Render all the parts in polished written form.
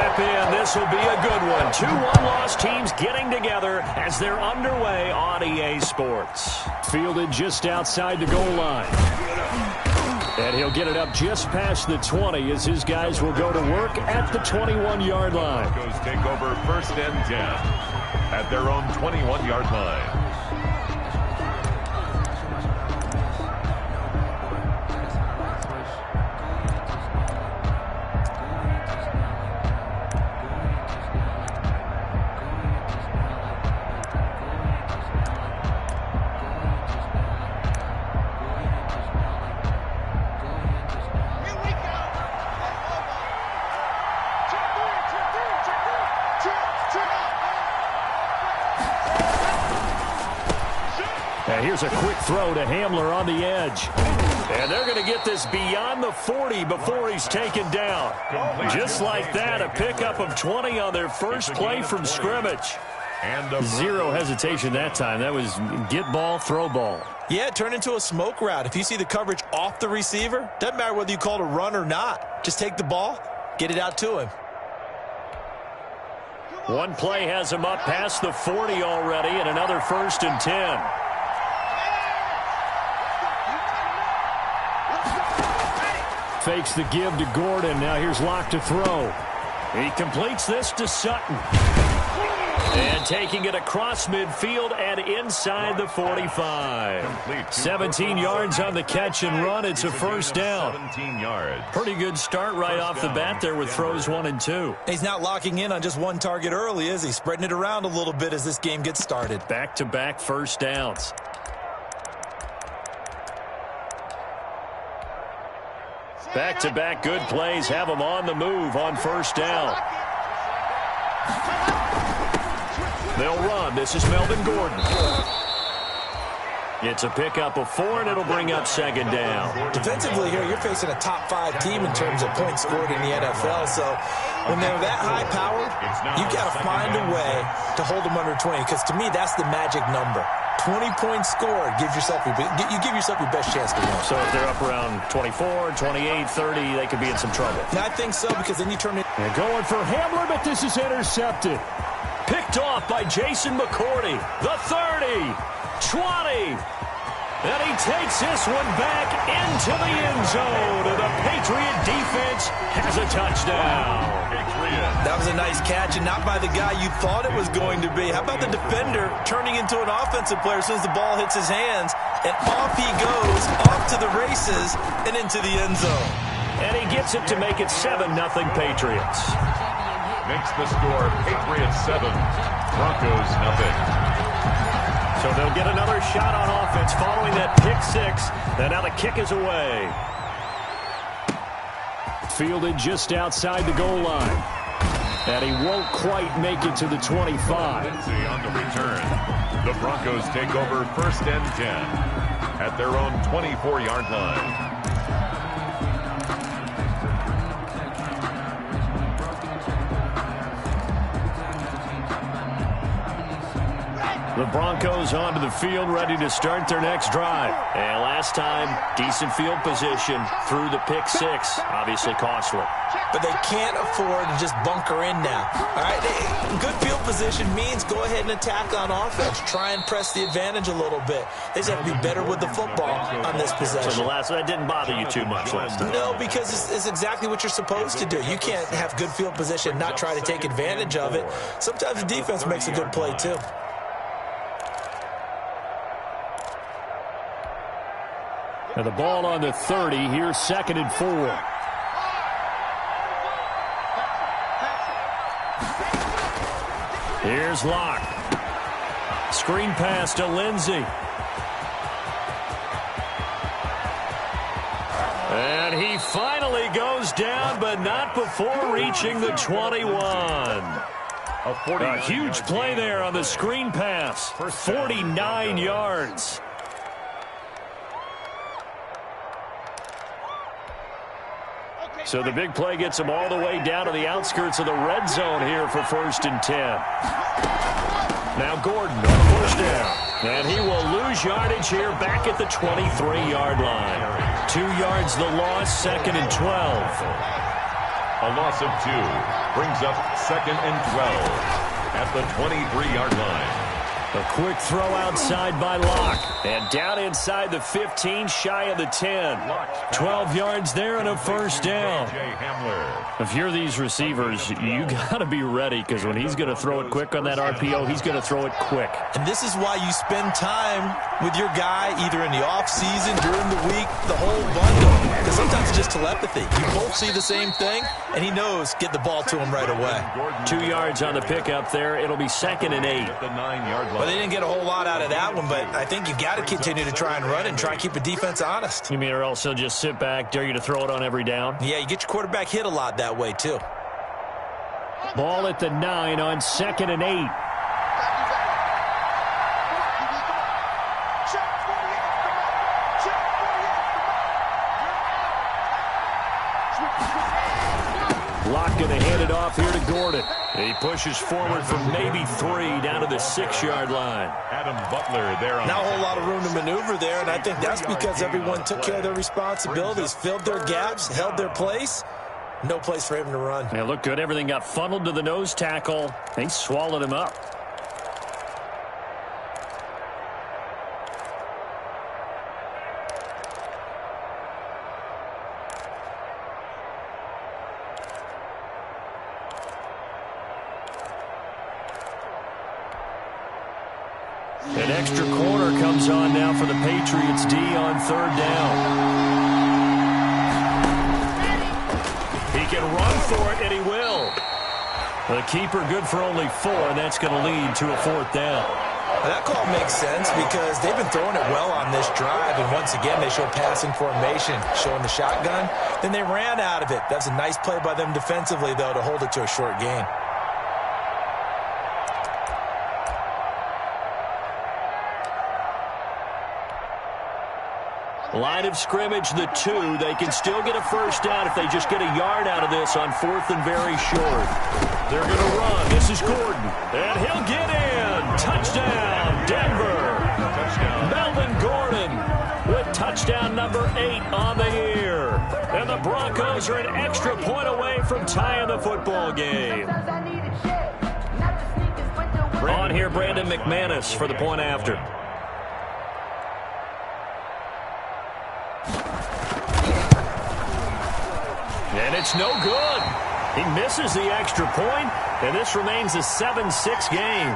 step in. This will be a good one. Two one-loss teams getting together as they're underway on EA Sports. Fielded just outside the goal line. And he'll get it up just past the 20 as his guys will go to work at the 21-yard line. Broncos take over 1st and 10 at their own 21-yard line. And here's a quick throw to Hamler on the edge. And they're going to get this beyond the 40 before he's taken down. Just like that, a pickup of 20 on their first play from scrimmage. Zero hesitation that time. That was get ball, throw ball. Yeah, it turned into a smoke route. If you see the coverage off the receiver, doesn't matter whether you call it a run or not. Just take the ball, get it out to him. One play has him up past the 40 already, and another 1st and 10. Fakes the give to Gordon. Now here's Locke to throw. He completes this to Sutton. And taking it across midfield and inside the 45. 17 yards on the catch and run. It's a first down. 17 yards. Pretty good start right off the bat there with throws 1 and 2. He's not locking in on just one target early, is he? Spreading it around a little bit as this game gets started. Back-to-back first downs. Back-to-back good plays have them on the move on first down. They'll run. This is Melvin Gordon. It's a pickup of 4, and it'll bring up 2nd down. Defensively here, you're facing a top-5 team in terms of points scored in the NFL. So when they're that high-powered, you've got to find a way to hold them under 20. Because to me, that's the magic number. 20 points scored gives yourself you give yourself your best chance to win. So if they're up around 24, 28, 30, they could be in some trouble. Yeah, I think so, because then you turn it. And going for Hamler, but this is intercepted. Picked off by Jason McCourty. The 30, 20. And he takes this one back into the end zone. And the Patriot defense has a touchdown. That was a nice catch, and not by the guy you thought it was going to be. How about the defender turning into an offensive player as soon as the ball hits his hands, and off he goes, off to the races, and into the end zone. And he gets it to make it 7-0 Patriots. Makes the score Patriots 7, Broncos nothing. So they'll get another shot on offense following that pick 6. And now the kick is away. Fielded just outside the goal line. And he won't quite make it to the 25. On the return, the Broncos take over 1st and 10 at their own 24-yard line. The Broncos onto the field, ready to start their next drive. And last time, decent field position through the pick 6. Obviously costly. But they can't afford to just bunker in now. All right, good field position means go ahead and attack on offense. Try and press the advantage a little bit. They just have to be better with the football on this possession. So that didn't bother you too much last time? No, because it's exactly what you're supposed to do. You can't have good field position and not try to take advantage of it. Sometimes the defense makes a good play too. And the ball on the 30. Here's 2nd and 4. Here's Locke. Screen pass to Lindsey. And he finally goes down, but not before reaching the 21. A huge play there on the screen pass. 49 yards. So the big play gets him all the way down to the outskirts of the red zone here for 1st and 10. Now Gordon on 1st down. And he will lose yardage here back at the 23-yard line. 2 yards the loss, 2nd and 12. A loss of 2 brings up 2nd and 12 at the 23-yard line. A quick throw outside by Locke. And down inside the 15, shy of the 10. 12 yards there and a first down. If you're these receivers, you got to be ready, because when he's going to throw it quick on that RPO, he's going to throw it quick. And this is why you spend time with your guy either in the offseason, during the week, the whole bundle. Because sometimes it's just telepathy. You both see the same thing, and he knows get the ball to him right away. 2 yards on the pickup there. It'll be 2nd and 8. At the 9-yard line. Well, they didn't get a whole lot out of that one, but I think you got to continue to try and run it and try and keep the defense honest. You mean, or else he'll just sit back, dare you to throw it on every down? Yeah, you get your quarterback hit a lot that way, too. Ball at the 9 on 2nd and 8. Locke going to hand it off here to Gordon. He pushes forward for maybe 3 down to the 6-yard line. Adam Butler there on Not a whole lot of room to maneuver there, and I think that's because everyone took care of their responsibilities, filled their gaps, held their place. No place for him to run. It looked good. Everything got funneled to the nose tackle. They swallowed him up. An extra corner comes on now for the Patriots D on 3rd down. He can run for it, and he will. The keeper good for only 4, and that's going to lead to a 4th down. Well, that call makes sense because they've been throwing it well on this drive, and once again they show passing formation, showing the shotgun. Then they ran out of it. That's a nice play by them defensively, though, to hold it to a short gain. Line of scrimmage, the 2. They can still get a first down if they just get a yard out of this on 4th and very short. They're going to run. This is Gordon. And he'll get in. Touchdown, Denver. Melvin Gordon with touchdown number 8 on the year. And the Broncos are an extra point away from tying the football game. On here, Brandon McManus for the point after. And it's no good. He misses the extra point, and this remains a 7-6 game.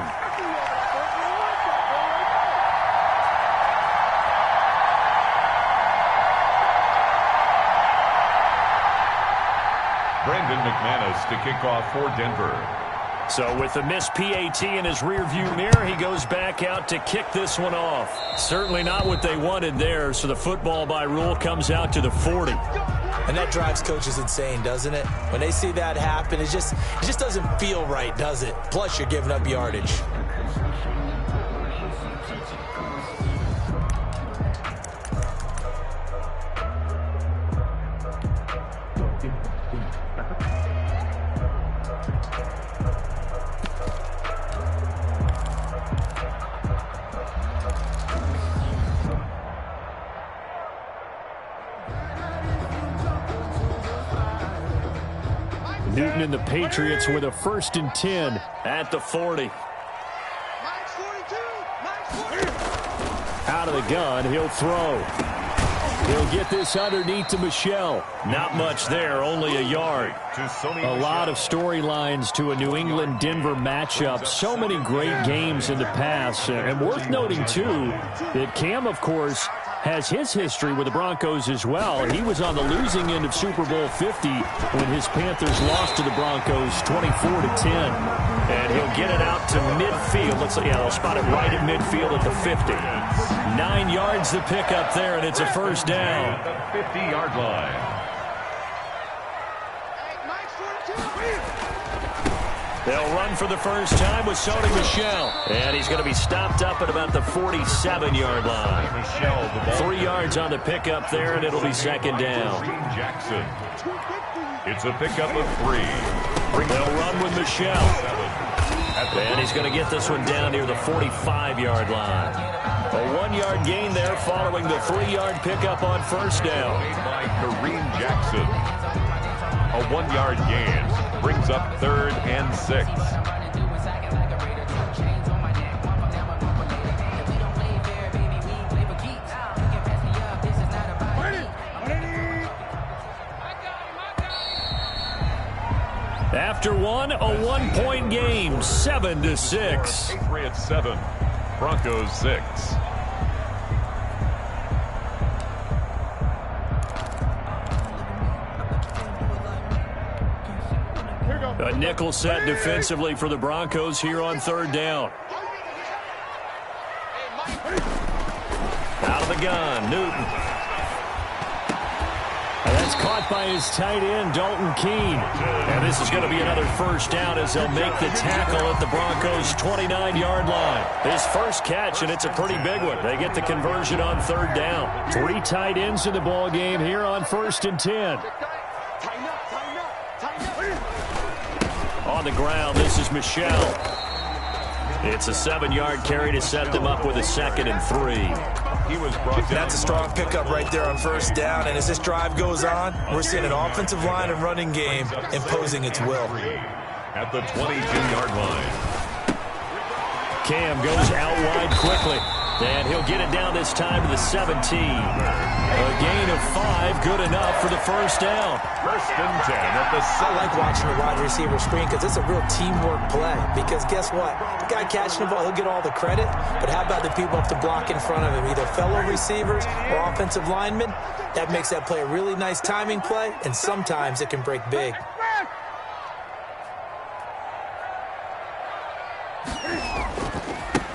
Brandon McManus to kick off for Denver. So with the missed PAT in his rearview mirror, he goes back out to kick this one off. Certainly not what they wanted there, so the football by rule comes out to the 40. And that drives coaches insane, doesn't it? When they see that happen, it just doesn't feel right, does it? Plus, you're giving up yardage. Newton and the Patriots with a 1st and 10 at the 40. Out of the gun, he'll throw. He'll get this underneath to Michel. Not much there, only a yard. A lot of storylines to a New England-Denver matchup. So many great games in the past. And worth noting, too, that Cam, of course, has his history with the Broncos as well. He was on the losing end of Super Bowl 50 when his Panthers lost to the Broncos 24-10. And he'll get it out to midfield. Looks like, yeah, they'll spot it right at midfield at the 50. 9 yards to pick up there, and it's a first down. At the 50-yard line. They'll run for the first time with Sony Michel. And he's going to be stopped up at about the 47-yard line. 3 yards on the pickup there, and it'll be 2nd down. Jackson. It's a pickup of 3. They'll run with Michel. And he's going to get this one down near the 45-yard line. A 1-yard gain there following the 3-yard pickup on first down. Made by Kareem Jackson. A 1-yard gain brings up 3rd and 6. After one, a 1-point game, 7-6. Patriots 7, Broncos 6. A nickel set defensively for the Broncos here on 3rd down. Out of the gun, Newton. And that's caught by his tight end, Dalton Keene. And this is going to be another 1st down as they'll make the tackle at the Broncos' 29-yard line. His first catch, and it's a pretty big one. They get the conversion on 3rd down. 3 tight ends in the ball game here on 1st and 10. On the ground, this is Michelle. It's a 7-yard carry to set them up with a 2nd and 3. He was brought down. That's a strong pickup right there on 1st down. And as this drive goes on, we're seeing an offensive line and running game imposing its will. At the 22-yard line. Cam goes out wide quickly. And he'll get it down this time to the 17. A gain of 5, good enough for the 1st down. 1st and 10 at the 7. I like watching the wide receiver screen because it's a real teamwork play. Because guess what? The guy catching the ball, he'll get all the credit. But how about the people up the block in front of him? Either fellow receivers or offensive linemen. That makes that play a really nice timing play. And sometimes it can break big.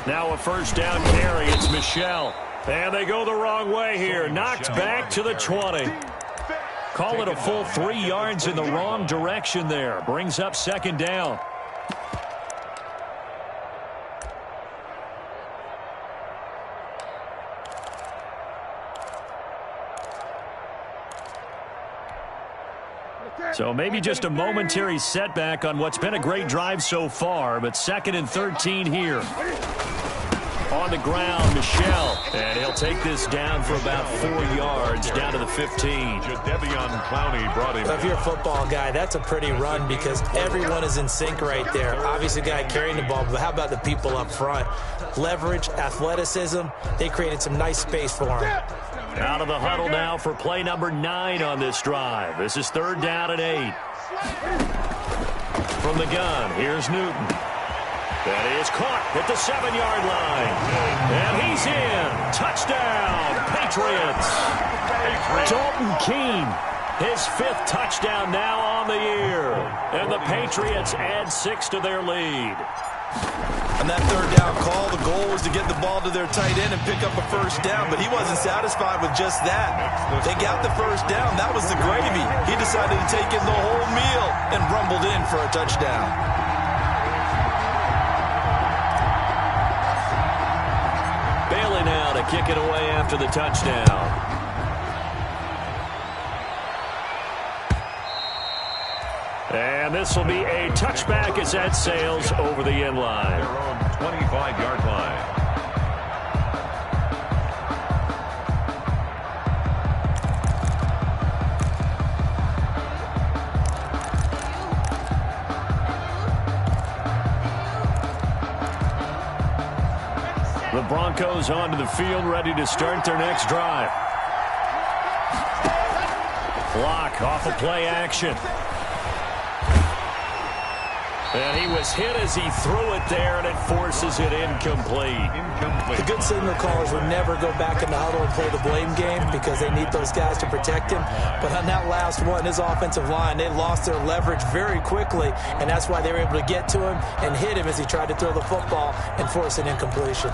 Now a 1st down carry. It's Michelle. And they go the wrong way here. Knocked back to the 20. Call it a full 3 yards in the wrong direction there. Brings up 2nd down. So maybe just a momentary setback on what's been a great drive so far, but 2nd and 13 here. On the ground, Michelle. And he'll take this down for about 4 yards, down to the 15. Jadeveon Clowney brought him. If you're a football guy, that's a pretty run because everyone is in sync right there. Obviously, the guy carrying the ball, but how about the people up front? Leverage, athleticism, they created some nice space for him. Out of the huddle now for play number 9 on this drive. This is 3rd down and 8. From the gun, here's Newton. That is caught at the 7-yard line. And he's in. Touchdown, Patriots. Dalton Keene, his 5th touchdown now on the year. And the Patriots add 6 to their lead. On that 3rd down call, the goal was to get the ball to their tight end and pick up a 1st down, but he wasn't satisfied with just that. They got the 1st down. That was the gravy. He decided to take in the whole meal and rumbled in for a touchdown. Bailey now to kick it away after the touchdown. And this will be a touchback as that sails over the end line. Their own 25-yard line. The Broncos onto the field, ready to start their next drive. Block off of play action. And he was hit as he threw it there, and it forces it incomplete. The good signal callers would never go back in the huddle and play the blame game because they need those guys to protect him. But on that last one, his offensive line, they lost their leverage very quickly, and that's why they were able to get to him and hit him as he tried to throw the football and force an incompletion.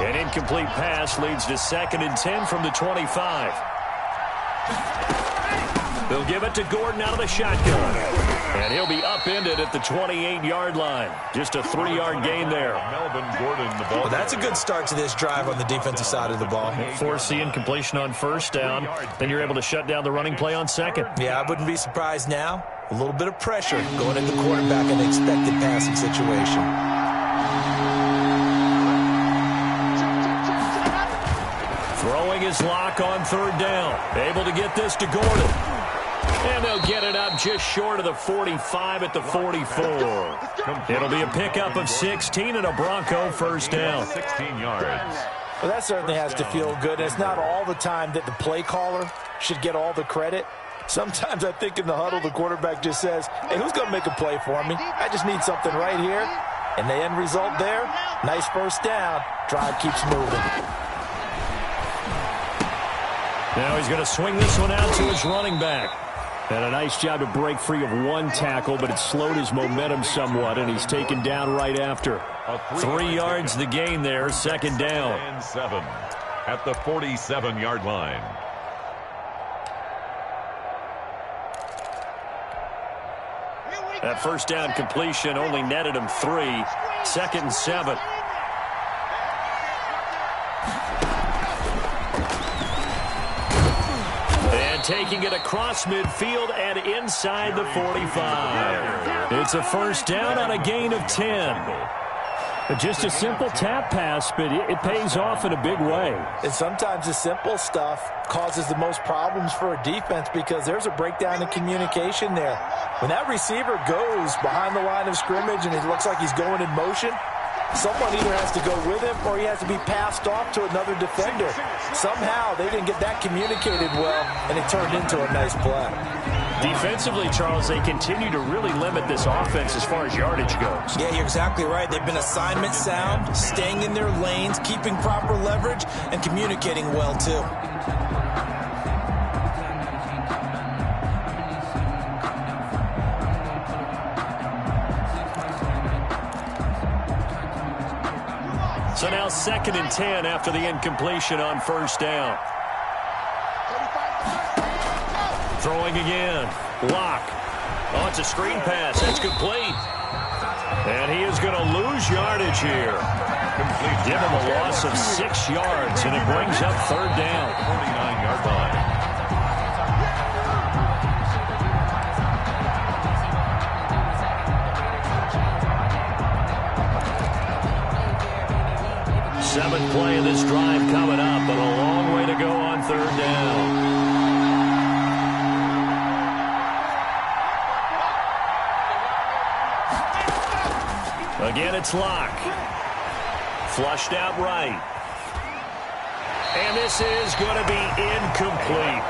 An incomplete pass leads to 2nd and 10 from the 25. They'll give it to Gordon out of the shotgun. And he'll be upended at the 28-yard line. Just a 3-yard gain there. Melvin Gordon, the ball. Well, that's a good start to this drive on the defensive side of the ball. Force the incompletion on 1st down. Then you're able to shut down the running play on 2nd. Yeah, I wouldn't be surprised now. A little bit of pressure going into the quarterback in an expected passing situation. Throwing his lock on 3rd down. Able to get this to Gordon. And they'll get it up just short of the 45 at the 44. It'll be a pickup of 16 and a Bronco first down. 16 yards. Well, that certainly has to feel good. It's not all the time that the play caller should get all the credit. Sometimes I think in the huddle, the quarterback just says, hey, who's going to make a play for me? I just need something right here. And the end result there, nice first down. Drive keeps moving. Now he's going to swing this one out to his running back. And a nice job to break free of one tackle, but it slowed his momentum somewhat, and he's taken down right after. 3 yards the gain there, second down. And 7 at the 47-yard line. That first down completion only netted him 3. Second and 7. And taking it across midfield and inside the 45. It's a first down on a gain of 10. Just a simple tap pass, but it pays off in a big way. And sometimes the simple stuff causes the most problems for a defense because there's a breakdown in communication there. When that receiver goes behind the line of scrimmage and it looks like he's going in motion, someone either has to go with him or he has to be passed off to another defender. Somehow they didn't get that communicated well, and it turned into a nice play. Defensively, Charles, they continue to really limit this offense as far as yardage goes. Yeah, you're exactly right. They've been assignment sound, staying in their lanes, keeping proper leverage, and communicating well, too. So now second and 10 after the incompletion on first down. Throwing again. Lock. Oh, it's a screen pass. That's complete. And he is going to lose yardage here. Complete. Give him a loss of 6 yards, and it brings up third down. 49-yard line. Seventh play of this drive coming up, but a long way to go on third down. Again, it's Lock. Flushed out right. And this is going to be incomplete.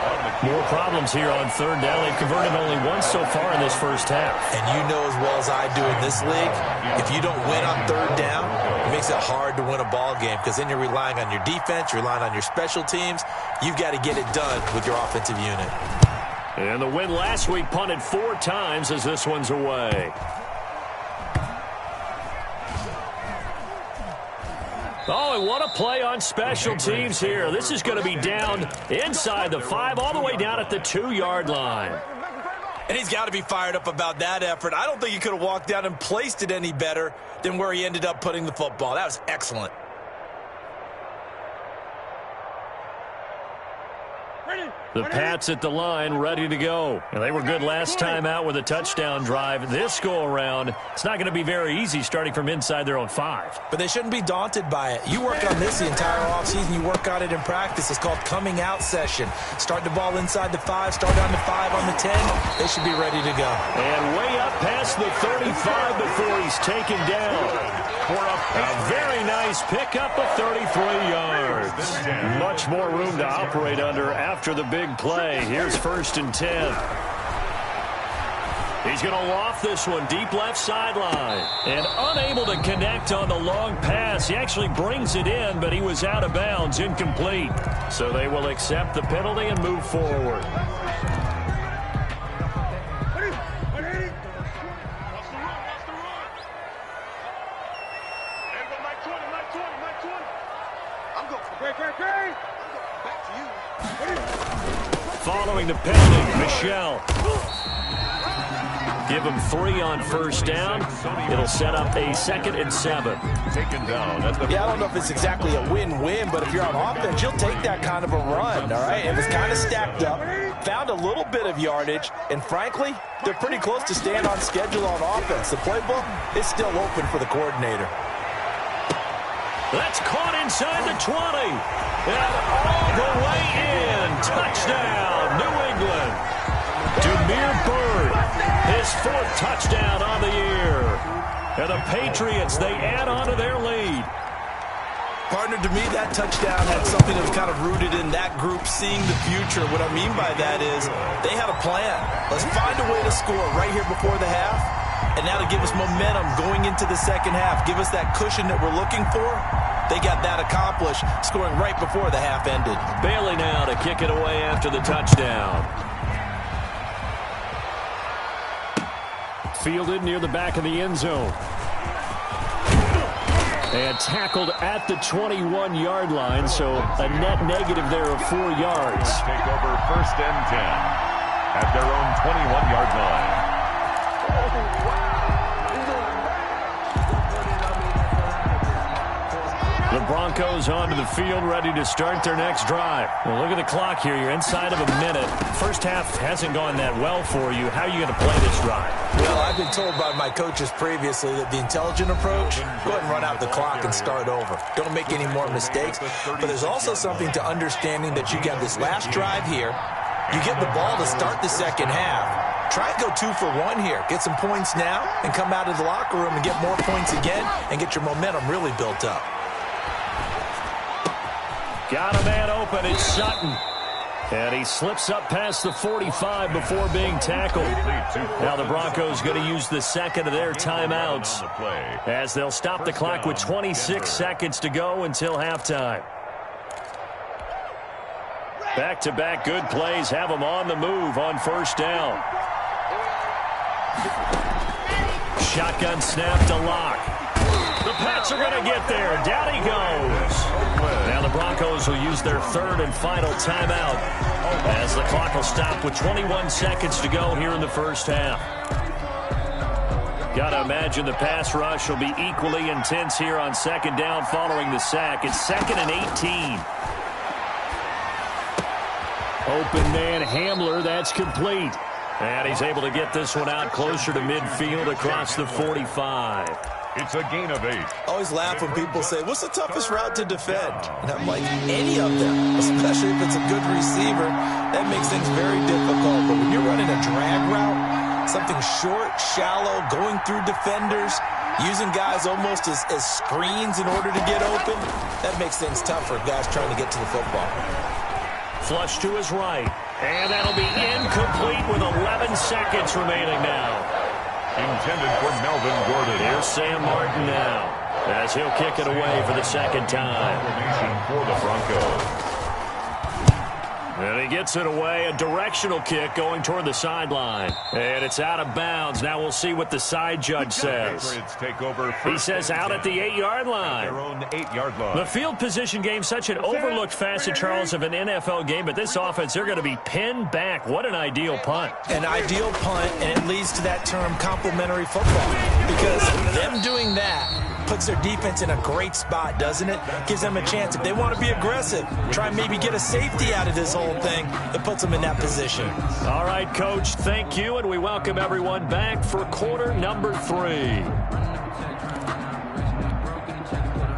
More problems here on third down. They've converted only once so far in this first half. And you know as well as I do in this league, if you don't win on third down, it makes it hard to win a ball game because then you're relying on your defense, you're relying on your special teams. You've got to get it done with your offensive unit. And the win last week punted 4 times as this one's away. Oh, and what a play on special teams here. This is going to be down inside the 5, all the way down at the 2-yard line. And he's got to be fired up about that effort. I don't think he could have walked down and placed it any better than where he ended up putting the football. That was excellent. The Pats at the line ready to go. And they were good last time out with a touchdown drive. This go-around, it's not going to be very easy starting from inside their own 5. But they shouldn't be daunted by it. You work on this the entire offseason. You work on it in practice. It's called coming out session. Start the ball inside the 5, start on the 5, on the 10. They should be ready to go. And way up past the 35 before he's taken down. A very nice pickup of 33 yards. Much more room to operate under after the big play. Here's first and 10. He's going to loft this one deep left sideline. And unable to connect on the long pass. He actually brings it in, but he was out of bounds, incomplete. So they will accept the penalty and move forward. Following the penalty, Michelle. Give him 3 on first down. It'll set up a second and 7. Taken down at the I don't know if it's exactly a win-win, but if you're on offense, you'll take that kind of a run, all right? It was kind of stacked up, found a little bit of yardage, and frankly, they're pretty close to staying on schedule on offense. The playbook is still open for the coordinator. That's caught inside the 20. And all the way in. Touchdown, New England. touchdown on the year. And the Patriots, they add on to their lead. Partner, to me, that touchdown had something that was kind of rooted in that group seeing the future. What I mean by that is they had a plan. Let's find a way to score right here before the half, and now to give us momentum going into the second half, give us that cushion that we're looking for. They got that accomplished, scoring right before the half ended. Bailey now to kick it away after the touchdown. Fielded near the back of the end zone. And tackled at the 21-yard line, so a net negative there of 4 yards. Take over first and 10 at their own 21-yard line. The Broncos onto the field, ready to start their next drive. Well, look at the clock here. You're inside of a minute. First half hasn't gone that well for you. How are you going to play this drive? Well, I've been told by my coaches previously that the intelligent approach, go ahead and run out the clock and start over. Don't make any more mistakes. But there's also something to understanding that you get this last drive here. You get the ball to start the second half. Try and go 2 for 1 here. Get some points now and come out of the locker room and get more points again and get your momentum really built up. Got a man open. It's Sutton. And he slips up past the 45 before being tackled. Now the Broncos going to use the second of their timeouts as they'll stop the clock with 26 seconds to go until halftime. Back-to-back good plays have them on the move on first down. Shotgun snap to Locke. The Pats are going to get there. Down he goes. Now the Broncos will use their third and final timeout as the clock will stop with 21 seconds to go here in the first half. Got to imagine the pass rush will be equally intense here on second down following the sack. It's 2nd and 18. Open man Hamler, that's complete. And he's able to get this one out closer to midfield across the 45. It's a gain of 8. Always laugh when people say, what's the toughest route to defend? And I'm like, any of them, especially if it's a good receiver, that makes things very difficult. But when you're running a drag route, something short, shallow, going through defenders, using guys almost as screens in order to get open, that makes things tough for guys trying to get to the football. Flush to his right. And that'll be incomplete with 11 seconds remaining now. Intended for Melvin Gordon. Here's Sam Martin now as he'll kick it away for the second time. For the Broncos. And he gets it away, a directional kick going toward the sideline. And it's out of bounds. Now we'll see what the side judge says. He says out at the 8-yard line. Their own 8-yard line. The field position game, such an overlooked facet, Charles, of an NFL game. But this offense, they're going to be pinned back. What an ideal punt. An ideal punt, and it leads to that term complementary football. Because them doing that puts their defense in a great spot, doesn't it? Gives them a chance. If they want to be aggressive, try and maybe get a safety out of this whole thing, it puts them in that position. All right, Coach, thank you, and we welcome everyone back for quarter number 3.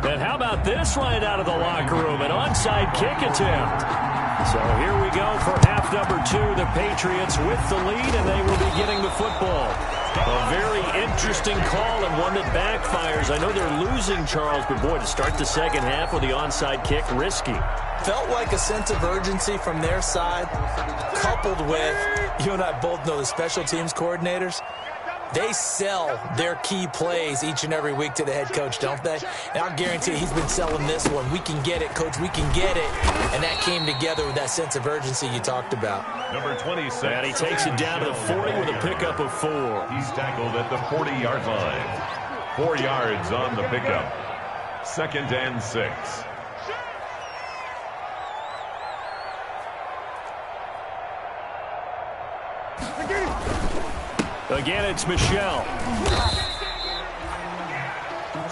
And how about this right out of the locker room, an onside kick attempt. So here we go for half number 2. The Patriots with the lead, and they will be getting the football. A very interesting call and one that backfires. I know they're losing, Charles, but boy, to start the second half with the onside kick, risky. Felt like a sense of urgency from their side, coupled with, you and I both know the special teams coordinators, they sell their key plays each and every week to the head coach, don't they? And I guarantee he's been selling this one. We can get it, coach, we can get it. And that came together with that sense of urgency you talked about. Number 26. And he takes it down to the 40 with a pickup of 4. He's tackled at the 40-yard line. 4 yards on the pickup. 2nd and 6. Again, it's Michelle.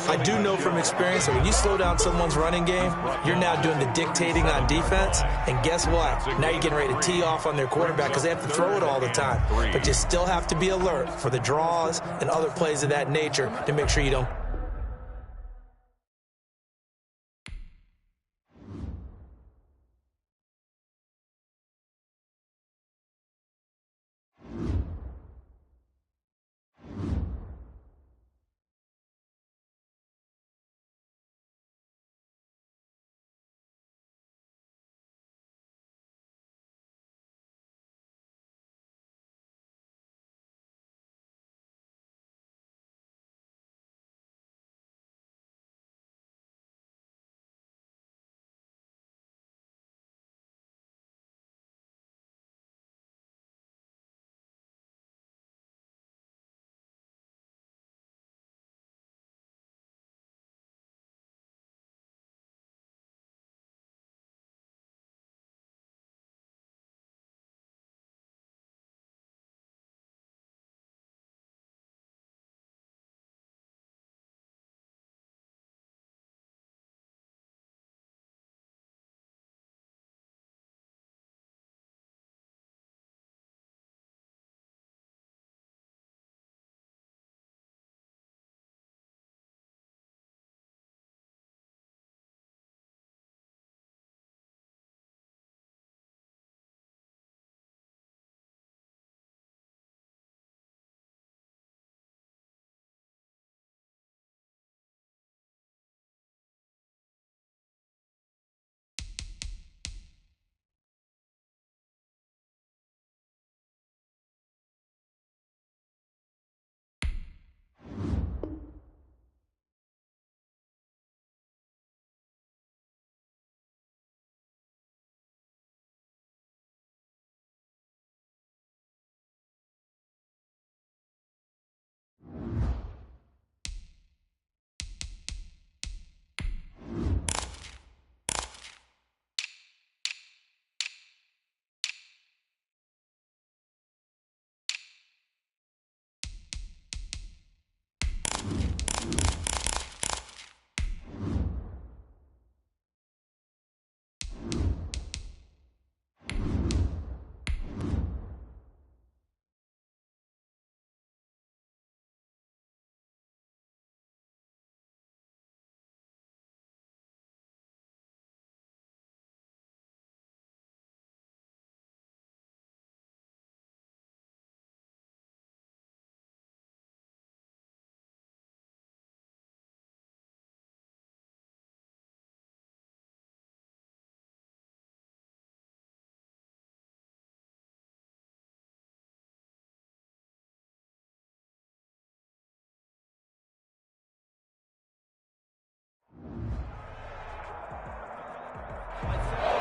I do know from experience that when you slow down someone's running game, you're now doing the dictating on defense. And guess what? Now you're getting ready to tee off on their quarterback because they have to throw it all the time. But you still have to be alert for the draws and other plays of that nature to make sure you don't.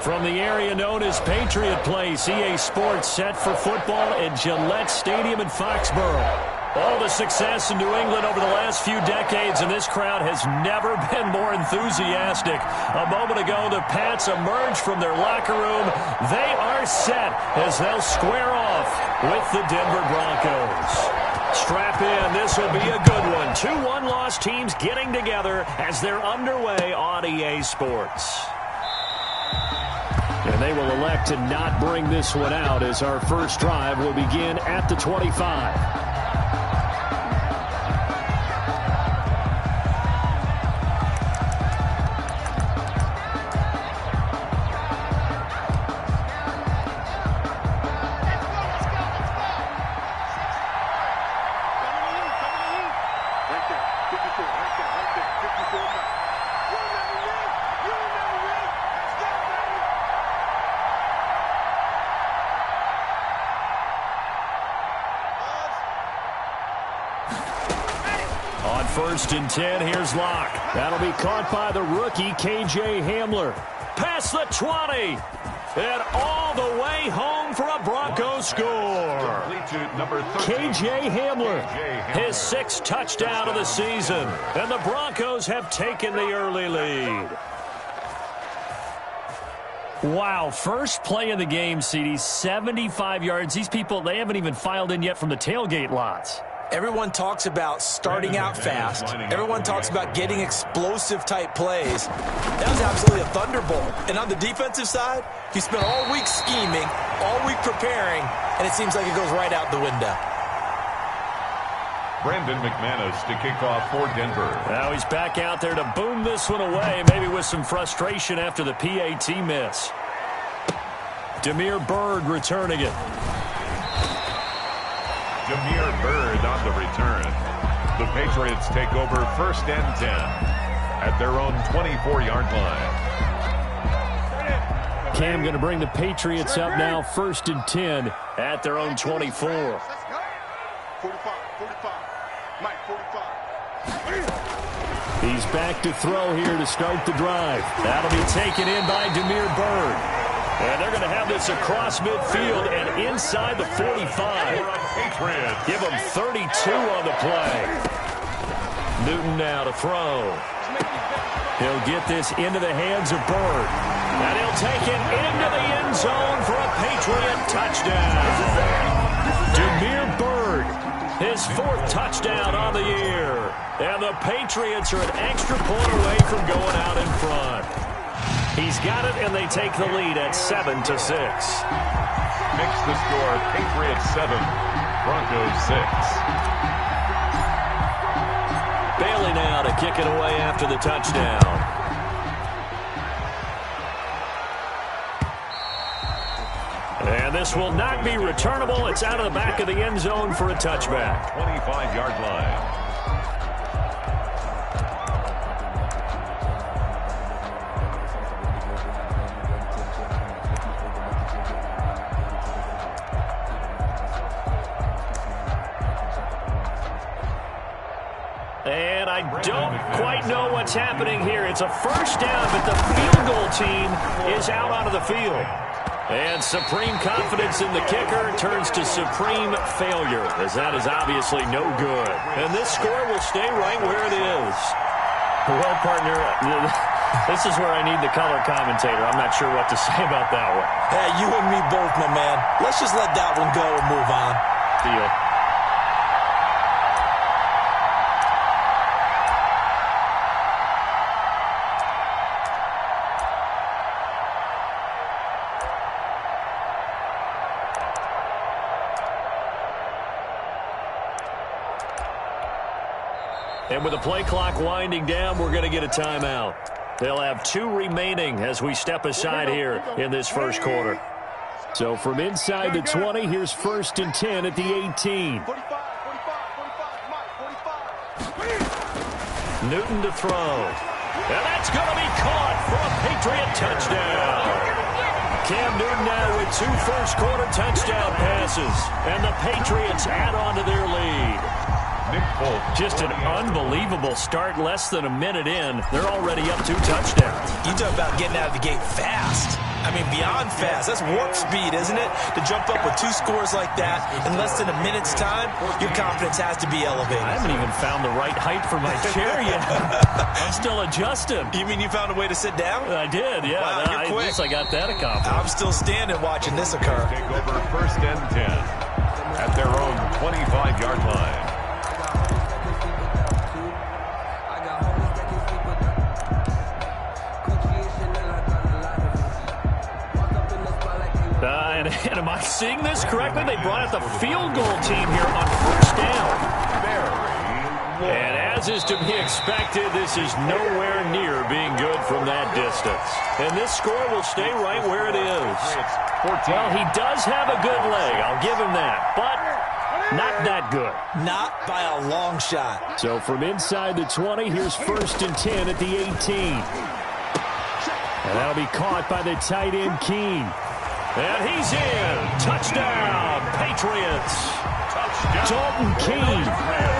From the area known as Patriot Place, EA Sports set for football at Gillette Stadium in Foxborough. All the success in New England over the last few decades, and this crowd has never been more enthusiastic. A moment ago, the Pats emerged from their locker room. They are set as they'll square off with the Denver Broncos. Strap in, this will be a good one. Two one-loss teams getting together as they're underway on EA Sports. And they will elect to not bring this one out as our first drive will begin at the 25. First and 10, here's Locke. That'll be caught by the rookie, K.J. Hamler. Past the 20. And all the way home for a Broncos score. K.J. Hamler, his sixth touchdown of the season. And the Broncos have taken the early lead. Wow, first play of the game, CD, 75 yards. These people, they haven't even filed in yet from the tailgate lots. Everyone talks about starting out fast. Everyone talks about getting explosive-type plays. That was absolutely a thunderbolt. And on the defensive side, he spent all week scheming, all week preparing, and it seems like it goes right out the window. Brandon McManus to kick off for Denver. Now he's back out there to boom this one away, maybe with some frustration after the PAT miss. Damiere Byrd returning it. Damiere Byrd on the return. The Patriots take over first and 10 at their own 24-yard line. Cam going to bring the Patriots up now, first and 10 at their own 24. 45, 45. Mike, 45. He's back to throw here to start the drive. That'll be taken in by Damiere Byrd. And they're going to have this across midfield and inside the 45. Give them 32 on the play. Newton now to throw. He'll get this into the hands of Byrd. And he'll take it into the end zone for a Patriot touchdown. Damiere Byrd, his fourth touchdown on the year. And the Patriots are an extra point away from going out in front. He's got it, and they take the lead at 7-6. Makes the score Patriots 7, Broncos 6. Bailey now to kick it away after the touchdown. And this will not be returnable. It's out of the back of the end zone for a touchback. 25-yard line. And I don't quite know what's happening here. It's a first down, but the field goal team is out onto the field. And supreme confidence in the kicker turns to supreme failure, as that is obviously no good. And this score will stay right where it is. Well, partner, this is where I need the color commentator. I'm not sure what to say about that one. Hey, you and me both, my man. Let's just let that one go and move on. Deal. And with the play clock winding down, we're going to get a timeout. They'll have 2 remaining as we step aside here in this first quarter. So from inside the 20, here's first and 10 at the 18. Newton to throw. And that's going to be caught for a Patriot touchdown. Cam Newton now with 2 first-quarter touchdown passes. And the Patriots add on to their lead. Just an unbelievable start. Less than a minute in, they're already up 2 touchdowns. You talk about getting out of the gate fast. I mean, beyond fast. That's warp speed, isn't it? To jump up with 2 scores like that in less than a minute's time, your confidence has to be elevated. I haven't even found the right height for my chair yet. I'm still adjusting. You mean you found a way to sit down? I did, yeah. Wow, you're quick. At least I got that accomplished. I'm still standing watching this occur. Take over 1st and 10 at their own 25-yard line. And am I seeing this correctly? They brought out the field goal team here on 1st down. And as is to be expected, this is nowhere near being good from that distance. And this score will stay right where it is. Well, he does have a good leg. I'll give him that. But not that good. Not by a long shot. So from inside the 20, here's 1st and 10 at the 18. And that'll be caught by the tight end, Keene. And he's in. Touchdown, Patriots. Dalton Keene,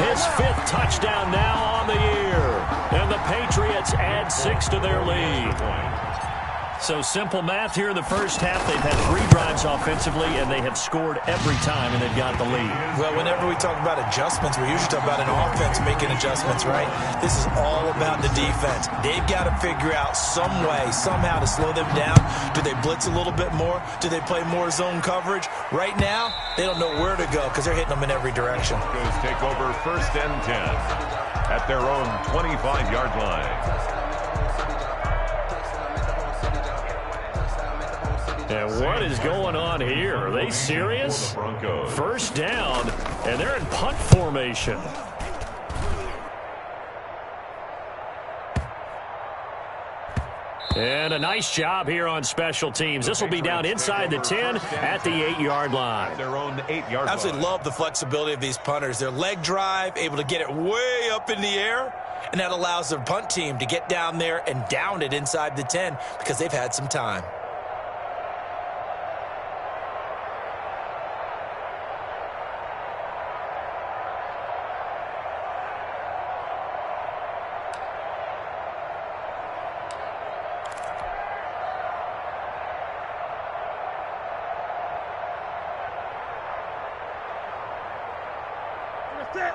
his 5th touchdown now on the year. And the Patriots add 6 to their lead. So simple math here in the first half. They've had 3 drives offensively, and they have scored every time, and they've got the lead. Well, whenever we talk about adjustments, we usually talk about an offense making adjustments, right? This is all about the defense. They've got to figure out some way, somehow to slow them down. Do they blitz a little bit more? Do they play more zone coverage? Right now, they don't know where to go because they're hitting them in every direction. Broncos take over 1st and 10 at their own 25-yard line. And what is going on here? Are they serious? 1st down, and they're in punt formation. And a nice job here on special teams. This will be down inside the 10 at the 8-yard line. Their own 8-yard line. I absolutely love the flexibility of these punters. Their leg drive, able to get it way up in the air, and that allows their punt team to get down there and down it inside the 10 because they've had some time.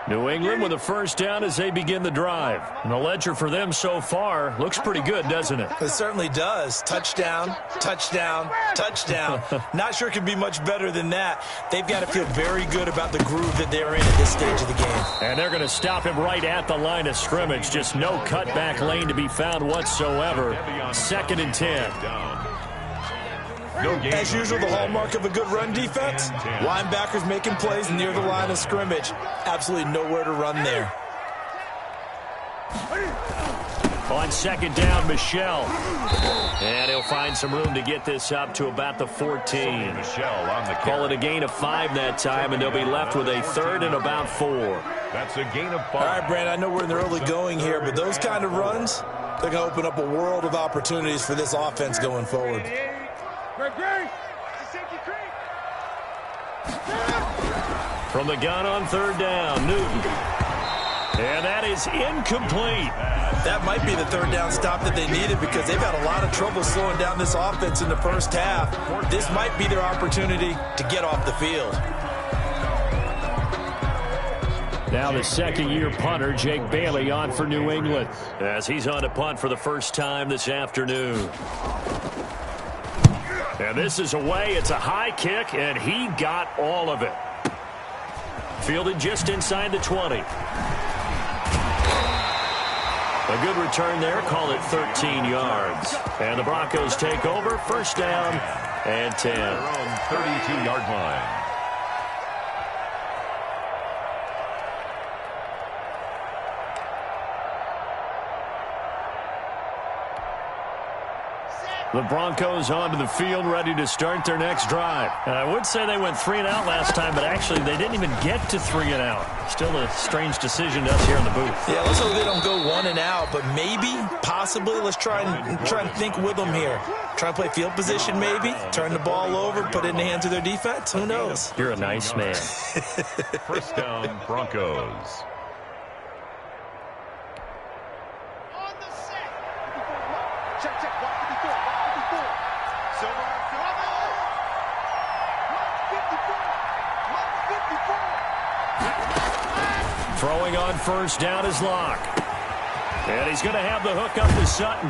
New England with a 1st down as they begin the drive. And the ledger for them so far looks pretty good, doesn't it? It certainly does. Touchdown, touchdown, touchdown. Not sure it can be much better than that. They've got to feel very good about the groove that they're in at this stage of the game. And they're going to stop him right at the line of scrimmage. Just no cutback lane to be found whatsoever. 2nd and 10. As usual, the hallmark of a good run defense, linebackers making plays near the line of scrimmage. Absolutely nowhere to run there. On 2nd down, Michel. And he'll find some room to get this up to about the 14. Call it a gain of 5 that time, and they'll be left with a 3rd and about 4. That's a gain of 5. All right, Brand, I know we're in the early going here, but those kind of runs, they're going to open up a world of opportunities for this offense going forward. From the gun on 3rd down, Newton. And that is incomplete. That might be the 3rd down stop that they needed because they've had a lot of trouble slowing down this offense in the first half. This might be their opportunity to get off the field. Now the 2nd-year punter, Jake Bailey, on for New England as he's on to punt for the first time this afternoon. And this is away. It's a high kick, and he got all of it. Fielded just inside the 20. A good return there. Call it 13 yards. And the Broncos take over. 1st down and 10. Their own 32-yard line. The Broncos onto the field, ready to start their next drive. I would say they went 3 and out last time, but actually they didn't even get to 3 and out. Still a strange decision to us here in the booth. Yeah, let's hope they don't go 1 and out, but maybe, possibly, let's try and think with them here. Try and play field position maybe, turn the ball over, put it in the hands of their defense. Who knows? You're a nice man. 1st down, Broncos. Throwing on first down is Locke. And he's going to have the hook up to Sutton.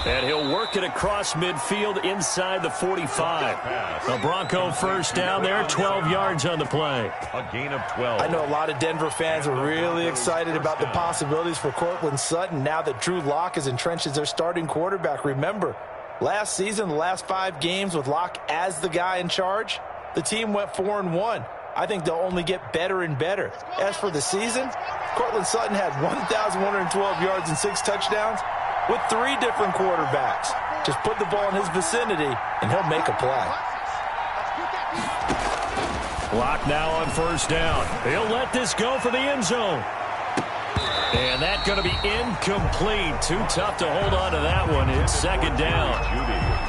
And he'll work it across midfield inside the 45. A Bronco first down there, 12 yards on the play. A gain of 12. I know a lot of Denver fans are really excited about the possibilities for Courtland Sutton now that Drew Lock is entrenched as their starting quarterback. Remember, last season, the last 5 games with Lock as the guy in charge, the team went 4-1. I think they'll only get better and better. As for the season, Courtland Sutton had 1,112 yards and 6 touchdowns with 3 different quarterbacks. Just put the ball in his vicinity, and he'll make a play. Lock now on first down. He'll let this go for the end zone. And that's going to be incomplete. Too tough to hold on to that one. It's second down.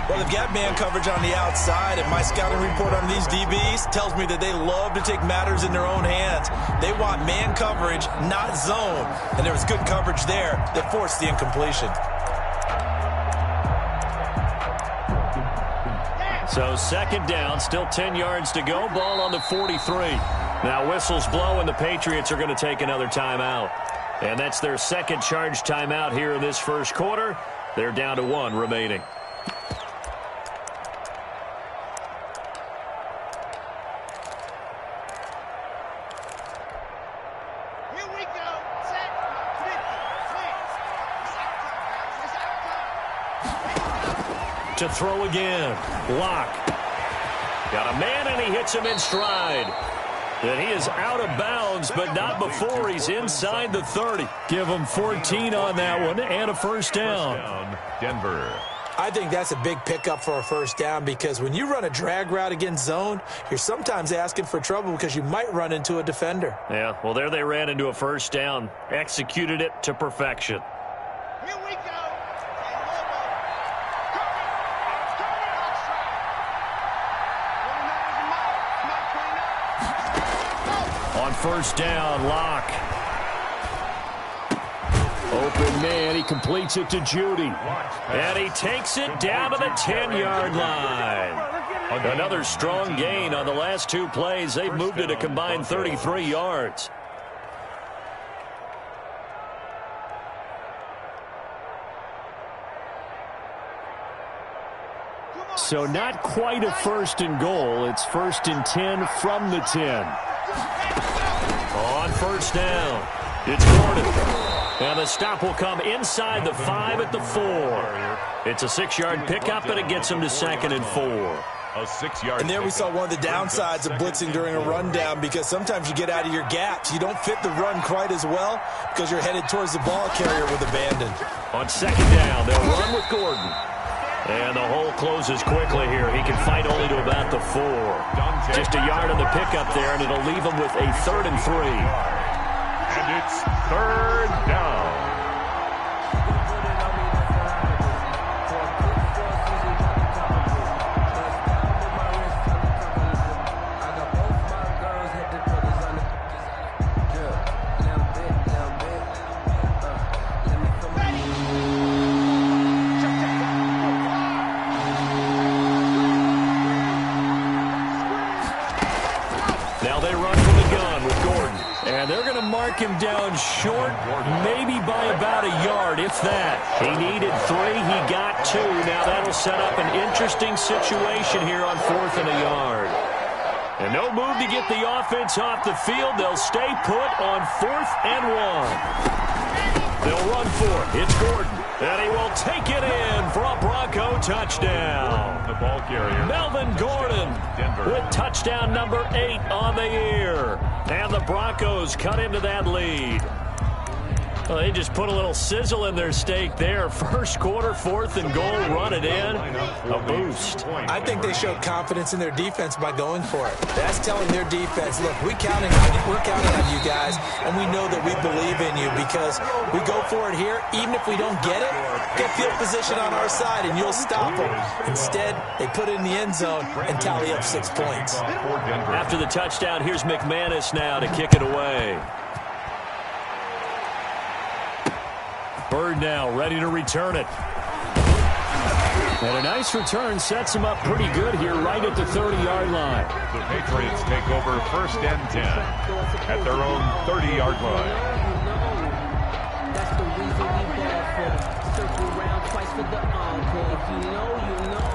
Well, they've got man coverage on the outside, and my scouting report on these DBs tells me that they love to take matters in their own hands. They want man coverage, not zone. And there was good coverage there that forced the incompletion. So second down, still 10 yards to go. Ball on the 43. Now whistles blow, and the Patriots are going to take another timeout. And that's their second charge timeout here in this first quarter. They're down to 1 remaining. Here we go. Set. 50. To throw again. Lock. Got a man, and he hits him in stride. And he is out of bounds, but not before he's inside the 30. Give him 14 on that one and a first down. Denver. I think that's a big pickup for a first down because when you run a drag route against zone, you're sometimes asking for trouble because you might run into a defender. Yeah, well, there they ran into a first down. Executed it to perfection. Here we go. On first down, Lock. Open man, he completes it to Judy. And he takes it down to the 10-yard line. Another strong gain on the last 2 plays. They've moved it a combined 33 yards. So not quite a first and goal. It's first and 10 from the 10. On first down, it's Gordon. And the stop will come inside the 5 at the 4. It's a 6-yard pickup, and it gets him to 2nd and 4. A 6-yard. And there we saw one of the downsides of blitzing during a rundown because sometimes you get out of your gaps. You don't fit the run quite as well because you're headed towards the ball carrier with abandon. On second down, they'll run with Gordon. And the hole closes quickly here. He can fight only to about the 4. Just a yard on the pickup there, and it'll leave him with a 3rd and 3. And it's 3rd down. Him down short, maybe by about a yard, if that. He needed 3, he got 2. Now that'll set up an interesting situation here on 4th and a yard. And no move to get the offense off the field. They'll stay put on 4th and 1. They'll run for it. It's Gordon. And he will take it in for a Bronco touchdown. The ball carrier. Melvin Gordon with touchdown number 8 on the year. And the Broncos cut into that lead. Well, they just put a little sizzle in their steak there. First quarter, 4th and goal, run it in. A boost. I think they showed confidence in their defense by going for it. That's telling their defense, look, we're counting on you. We're counting on you guys, and we know that we believe in you because we go for it here. Even if we don't get it, get field position on our side, and you'll stop them. Instead, they put it in the end zone and tally up 6 points. After the touchdown, here's McManus now to kick it away. Bird now ready to return it. And a nice return sets him up pretty good here right at the 30-yard line. The Patriots take over 1st and 10 at their own 30-yard line. That's the reason we ball for. Circle around twice for the encore. If you know, you know.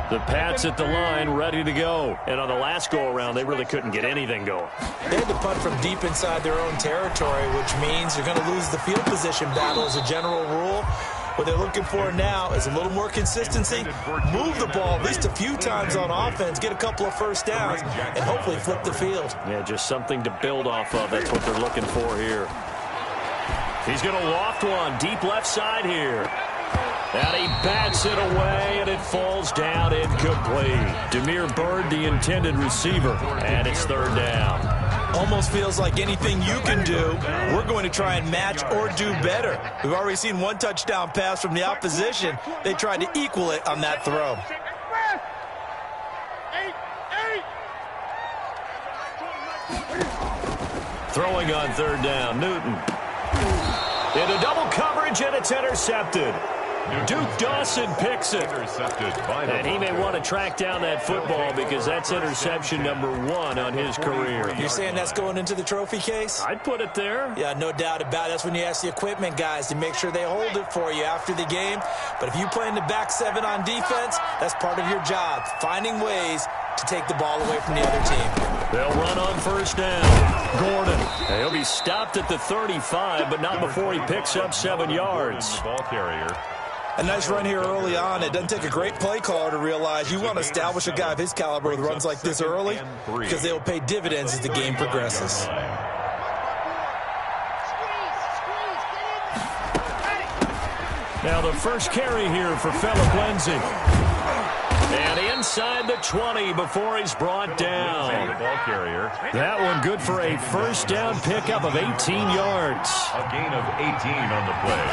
The Pats at the line, ready to go. And on the last go-around, they really couldn't get anything going. They had to punt from deep inside their own territory, which means you're going to lose the field position battle as a general rule. What they're looking for now is a little more consistency, move the ball at least a few times on offense, get a couple of first downs, and hopefully flip the field. Yeah, just something to build off of. That's what they're looking for here. He's going to loft one deep left side here. And he bats it away, and it falls down incomplete. Demir Bird, the intended receiver, and it's 3rd down. Almost feels like anything you can do, we're going to try and match or do better. We've already seen one touchdown pass from the opposition. They tried to equal it on that throw. Throwing on 3rd down, Newton. Into double coverage, and it's intercepted. Duke Dawson picks it. And he may want to track down that football because that's interception number 1 on his career. You're saying that's going into the trophy case? I'd put it there. Yeah, no doubt about it. That's when you ask the equipment guys to make sure they hold it for you after the game. But if you play in the back 7 on defense, that's part of your job, finding ways to take the ball away from the other team. They'll run on 1st down. Gordon. He'll be stopped at the 35, but not before he picks up 7 yards. Ball carrier. A nice run here early on. It doesn't take a great play caller to realize you want to establish a guy of his caliber with runs like this early because they will pay dividends as the game progresses. Now the first carry here for Phillip Lindsay. And inside the 20 before he's brought down. Ball carrier. That one good for a 1st down pickup of 18 yards. A gain of 18 on the play.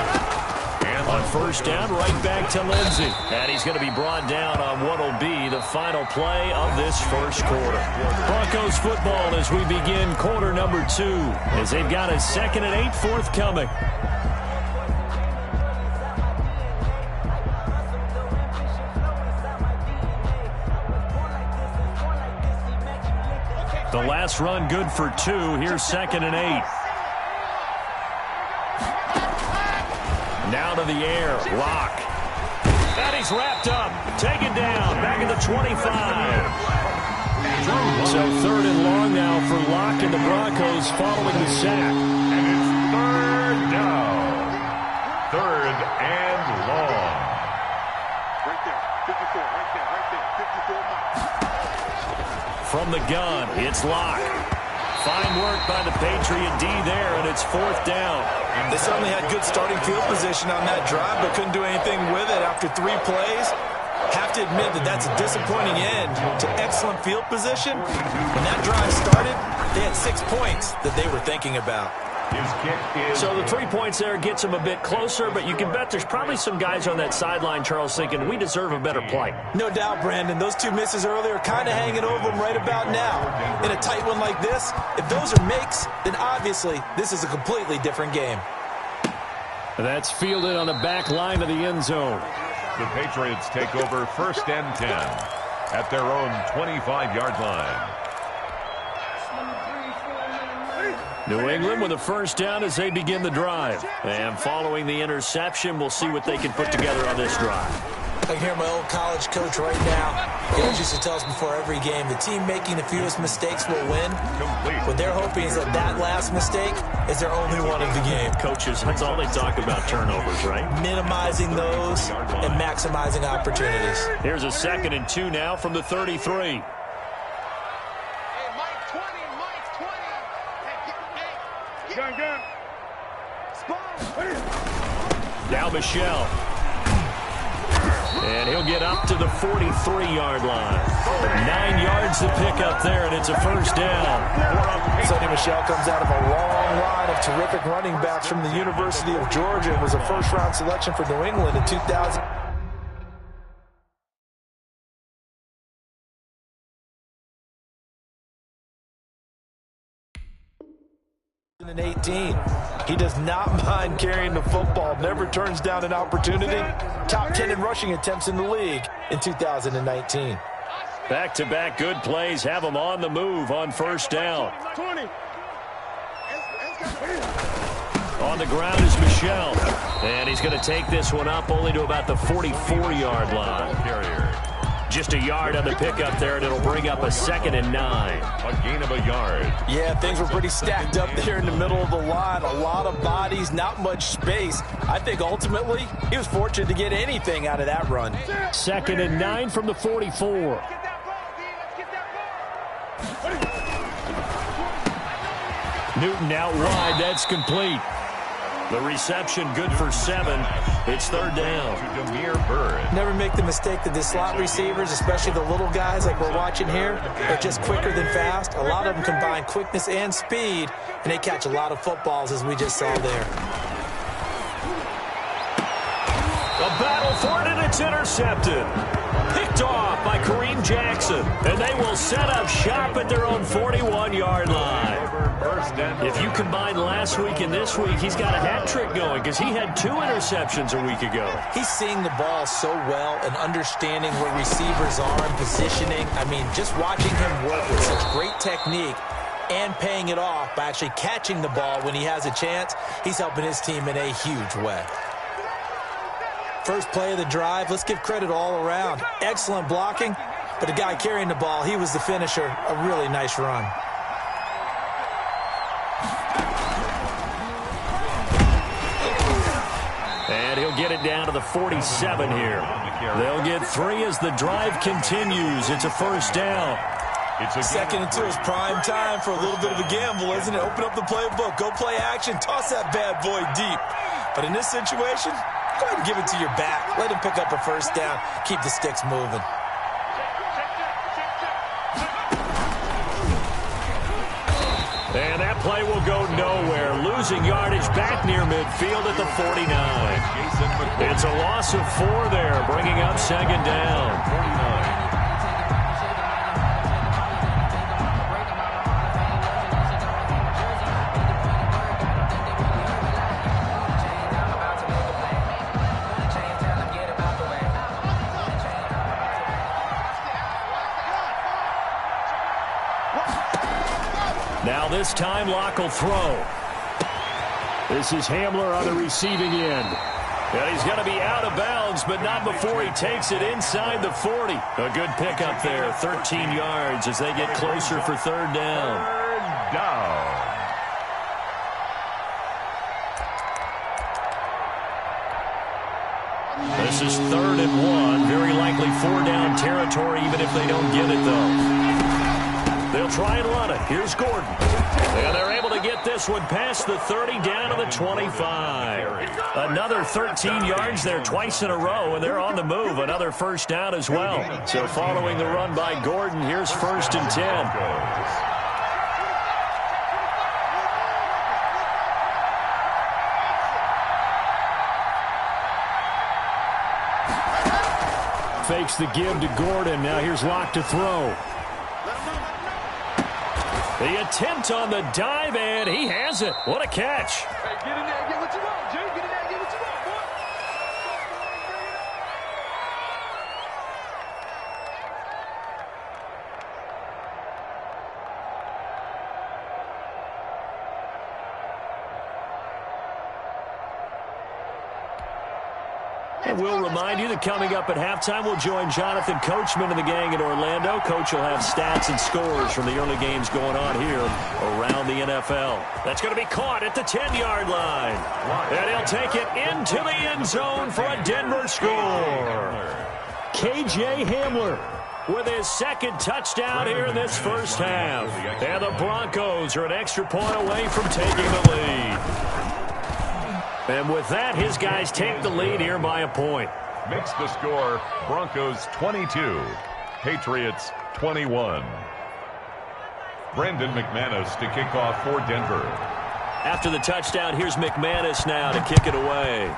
On 1st down, right back to Lindsay. And he's going to be brought down on what will be the final play of this 1st quarter. Broncos football as we begin quarter number 2, as they've got a 2nd and 8 forthcoming. The last run good for 2. Here's 2nd and 8. Now to the air. Lock. And he's wrapped up. Taken down. Back at the 25. So 3rd and long now for Lock and the Broncos following the sack. And it's 3rd down. 3rd and long. Right there. 54. Right there. 54. From the gun, it's Lock. Fine work by the Patriot D there, and it's 4th down. They certainly had good starting field position on that drive, but couldn't do anything with it after 3 plays. Have to admit that that's a disappointing end to excellent field position. When that drive started, they had 6 points that they were thinking about. His kick is... So the 3 points there gets them a bit closer, but you can bet there's probably some guys on that sideline, Charles, thinking we deserve a better play. No doubt, Brandon. Those 2 misses earlier kind of hanging over them right about now. In a tight one like this, if those are makes, then obviously this is a completely different game. That's fielded on the back line of the end zone. The Patriots take over 1st and 10 at their own 25-yard line. New England with a 1st down as they begin the drive. And following the interception, we'll see what they can put together on this drive. I can hear my old college coach right now. He always used to tell us before every game, the team making the fewest mistakes will win. What they're hoping is that that last mistake is their only one of the game. Coaches, that's all they talk about, turnovers, right? Minimizing those and maximizing opportunities. Here's a 2nd and 2 now from the 33. Now Michelle. And he'll get up to the 43-yard line. 9 yards to pick up there, and it's a 1st down. Sonny Michel comes out of a long line of terrific running backs from the University of Georgia and was a 1st-round selection for New England in 2018. He does not mind carrying the football, never turns down an opportunity. Top 10 in rushing attempts in the league in 2019. Back-to-back good plays have him on the move on first down. 20. On the ground is Michel. And he's going to take this one up only to about the 44-yard line. Just a yard on the pickup there, and it'll bring up a 2nd and 9. A gain of a yard. Yeah, things were pretty stacked up there in the middle of the line. A lot of bodies, not much space. I think ultimately he was fortunate to get anything out of that run. 2nd and 9 from the 44. Newton out wide. That's complete. The reception good for 7. It's 3rd down. Never make the mistake that the slot receivers, especially the little guys like we're watching here, are just quicker than fast. A lot of them combine quickness and speed, and they catch a lot of footballs, as we just saw there. A battle for it, and it's intercepted. Picked off by Kareem Jackson. And they will set up shop at their own 41-yard line. If you combine last week and this week, he's got a hat trick going because he had 2 interceptions a week ago. He's seeing the ball so well and understanding where receivers are and positioning. I mean, just watching him work with such great technique and paying it off by actually catching the ball when he has a chance, he's helping his team in a huge way. First play of the drive, let's give credit all around. Excellent blocking, but the guy carrying the ball, he was the finisher. A really nice run. And he'll get it down to the 47 here. They'll get 3 as the drive continues. It's a first down. It's a 2nd and 2 is prime time for a little bit of a gamble, isn't it? Open up the playbook, go play action, toss that bad boy deep. But in this situation, go ahead and give it to your back. Let him pick up a first down. Keep the sticks moving. And that play will go nowhere. Losing yardage back near midfield at the 49. It's a loss of 4 there, bringing up 2nd down. Now this time, Locke will throw. This is Hamler on the receiving end. And he's going to be out of bounds, but not before he takes it inside the 40. A good pickup there, 13 yards as they get closer for 3rd down. 3rd down. This is 3rd and 1. Very likely 4-down territory, even if they don't get it, though. They'll try and run it. Here's Gordon. And they're able to get this one past the 30 down to the 25. Another 13 yards there twice in a row, and they're on the move. Another first down as well. So following the run by Gordon, here's 1st and 10. Fakes the give to Gordon. Now here's Locke to throw. The attempt on the dive, and he has it. What a catch. Hey, get in there and get what you want, Jay. Get in there and get what you want, boy. And we'll remind you that coming up at halftime, we'll join Jonathan Coachman and the gang in Orlando. Coach will have stats and scores from the early games going on here around the NFL. That's going to be caught at the 10-yard line. And he'll take it into the end zone for a Denver score. K.J. Hamler with his 2nd touchdown here in this first half. And the Broncos are an extra point away from taking the lead. And with that, his guys take the lead here by a point. Makes the score Broncos 22, Patriots 21. Brendan McManus to kick off for Denver. After the touchdown, here's McManus now to kick it away.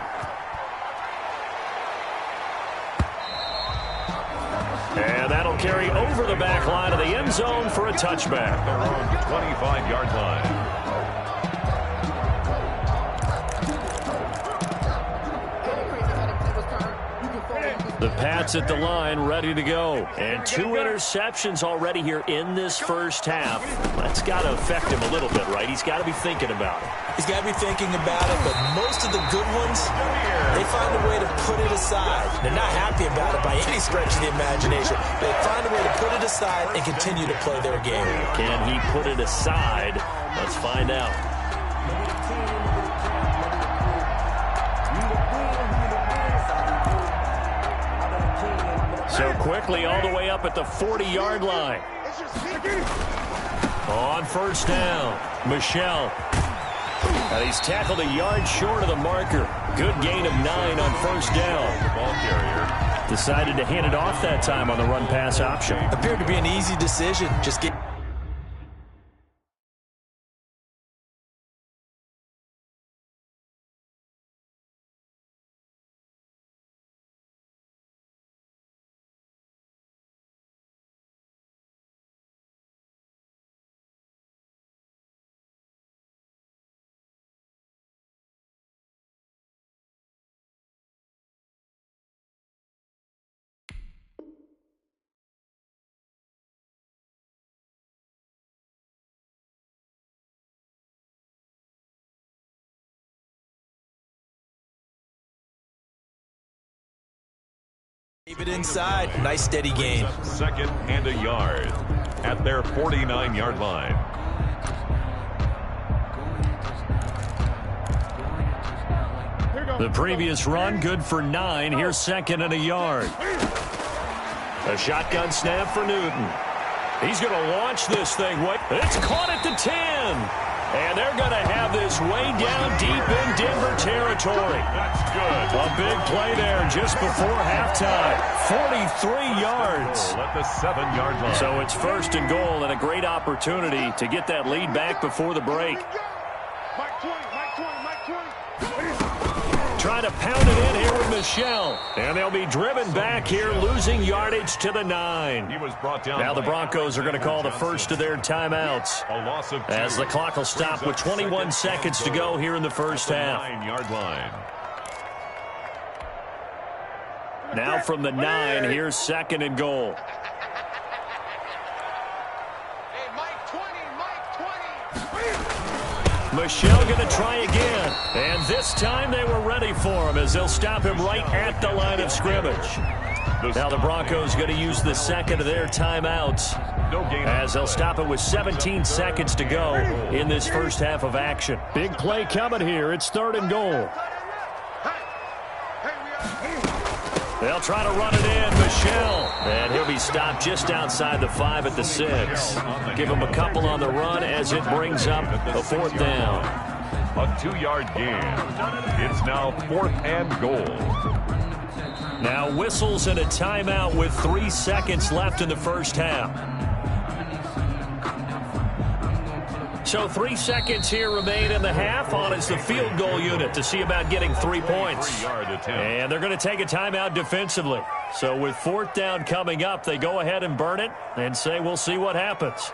And that'll carry over the back line of the end zone for a touchback. Their own 25-yard line. The Pats at the line, ready to go. And 2 interceptions already here in this first half. That's got to affect him a little bit, right? He's got to be thinking about it. He's got to be thinking about it, but most of the good ones, they find a way to put it aside. They're not happy about it by any stretch of the imagination. They find a way to put it aside and continue to play their game. Can he put it aside? Let's find out. So quickly all the way up at the 40-yard line. On first down, Michel. And he's tackled a yard short of the marker. Good gain of 9 on first down. Ball carrier decided to hand it off that time on the run-pass option. Appeared to be an easy decision. Just get... Keep it inside. Nice steady gain. second and a yard at their 49-yard line. The previous run, good for 9. Here's second and a yard. A shotgun snap for Newton. He's going to launch this thing. It's caught at the 10. And they're going to have this way down deep in Denver territory. That's good. A big play there just before halftime. 43 yards. At the 7-yard line. So it's first and goal and a great opportunity to get that lead back before the break. Mike 20, Mike 20, Mike 20. Trying to pound it in here with Michel. And they'll be driven back here, losing yardage to the 9. He was brought down. Now the Broncos are going to call the first of their timeouts. A loss of 2. As the clock will stop with 21 seconds to go here in the first half. 9-yard line. Now from the 9, here's second and goal. Hey, Mike 20, Mike 20. Michel going to try again. And this time they were ready for him as they'll stop him right at the line of scrimmage. Now the Broncos going to use the second of their timeouts as they'll stop it with 17 seconds to go in this first half of action. Big play coming here. It's third and goal. They'll try to run it in, Michel. And he'll be stopped just outside the 5 at the 6. Give him a couple on the run as it brings up a fourth down. A 2-yard gain. It's now 4th and goal. Now whistles and a timeout with 3 seconds left in the first half. So 3 seconds here remain in the half. On is the field goal unit to see about getting 3 points. 3-yard attempt. And they're going to take a timeout defensively. So with fourth down coming up, they go ahead and burn it and say we'll see what happens.